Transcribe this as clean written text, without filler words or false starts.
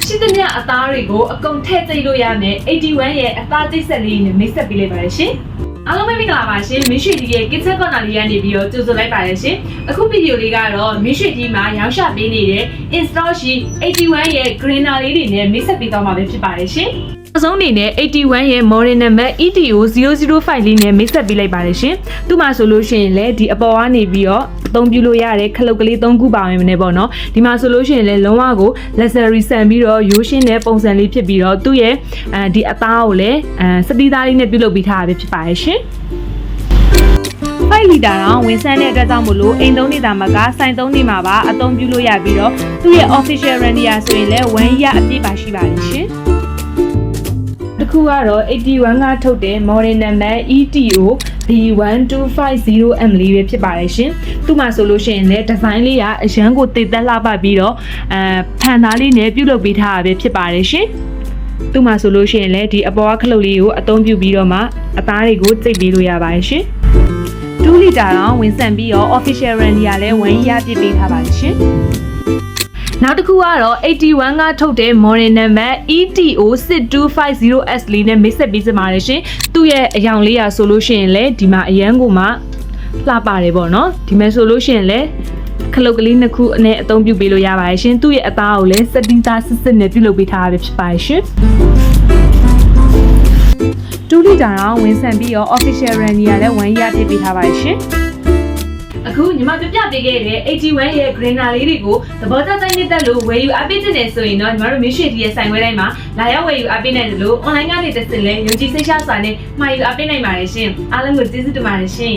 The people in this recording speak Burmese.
ရှိသမျှအသားတွေကိုအကုန်ထည့်သိပ်လို့ရမယ်81ရဲ့အသားတိတ်ဆက်လေးနဲ့မိတ်ဆက်ပေးလိုက်ပါရရှင်အားလုံးပဲမင်္ဂလာပါရှင်မင်းရွှေကြီးရဲ့ Kitchen Corner လေးကနေပြီးတော့ကြိုဆိုလိုက်ပါရရှင်အခုဗီဒီယိုလေးကတော့မင်းရွှေကြီးမှာရောင်းချပေးနေတဲ့ install sheet 81ရဲ့ greener လေးတွေနဲ့မိတ်ဆက်ပေးသွားမှာပဲဖြစ်ပါတယ်ရှင်အဆုံးအနေနဲ့81ရဲ့ model number ETO 005လေးနဲ့မိတ်ဆက်ပေးလိုက်ပါတယ်ရှင်သူ့မှာဆိုလို့ရှိရင်လည်းဒီအပေါ်ကနေပြီးတော့အသုံးပြုလို့ရတဲ့ခလုတ်ကလေး3ခုပါဝင်နေပေါ့နော်ဒီမှာဆိုလို့ရှိရင်လည်းလုံးဝကို luxury ဆန်ပြီးတော့ရိုးရှင်းတဲ့ပုံစံလေးဖြစ်ပြီးတော့သူ့ရဲ့ဒီအသားကိုလည်းစတီးသားလေးနဲ့ပြုလုပ်ပေးထားတာပဲဖြစ်ပါတယ်ရှင်5 လီတာတောင်ဝင်ဆန်းတဲ့အတွက်ကြောင့်မို့လို့အိမ်သုံးနေတာမှာကစိုင်သုံးနေမှာပါအသုံးပြုလို့ရပြီးတော့သူ့ရဲ့ official render ဆိုရင်လည်း1 year အပြည့်ပါရှိပါတယ်ရှင်တခုကတော့81ကထုတ်တဲ့ model number ETO B1250M လေးပဲဖြစ်ပါတယ်ရှင်သူ့မှာဆိုလို့ရှိရင်လည်းဒီဇိုင်းလေးကအရန်ကိုတည်သက်လှပပြီးတော့ဖန်သားလေးနဲ့ပြုလုပ်ပေးထားတာပဲဖြစ်ပါတယ်ရှင်သူ့မှာဆိုလို့ရှိရင်လည်းဒီအပေါ်ကခလုတ်လေးကိုအသုံးပြုပြီးတော့မှအသားတွေကိုသိပ်ပေးလို့ရပါတယ်ရှင်2 လီတာတောင်ဝင်ဆန်ပြီးတော့ official render လည်း1 year ပြည့်ပေးထားပါတယ်ရှင်နောက်တစ်ခုကတော့81ကထုတ်တဲ့ model number ETO 6250S လေးနဲ့မိတ်ဆက်ပေးစပါတယ်ရှင်သူ့ရဲ့အယောင်လေးရာဆိုလို့ရှိရင်လည်းဒီမှာအရန်ကိုမှလှပါတယ်ပေါ့နော်ဒီမဲ့ဆိုလို့ရှိရင်လည်းခလုတ်ကလေးနှစ်ခုနဲ့အသုံးပြုပေးလို့ရပါတယ်ရှင်သူ့ရဲ့အသားကိုလည်းစတီးသားစစ်နဲ့ပြုလုပ်ပေးထားရဖြစ်ပါတယ်ရှင်2 လီတာတောင်ဝင်ဆန်ပြီးတော့ official render လည်း1 year ပြည့်ပေးထားပါတယ်ရှင်အခုညီမပြပြပေးခဲ့တဲ့81ရဲ့ greener လေးတွေကိုသဘောကျတဲ့နှစ်သက်လို့ဝယ်ယူအားပေးတဲ့ဆိုရင်တော့ညီမတို့မင်းရွှေတီရဲ့ဆိုင်ခွဲတိုင်းမှာလာရောက်ဝယ်ယူအားပေးနိုင်တယ်လို့ online ကနေတက်စင်လဲယုံကြည်စိတ်ချစွာနဲ့မှာယူအားပေးနိုင်ပါတယ်ရှင်အားလုံးကိုကျေးဇူးတင်ပါတယ်ရှင်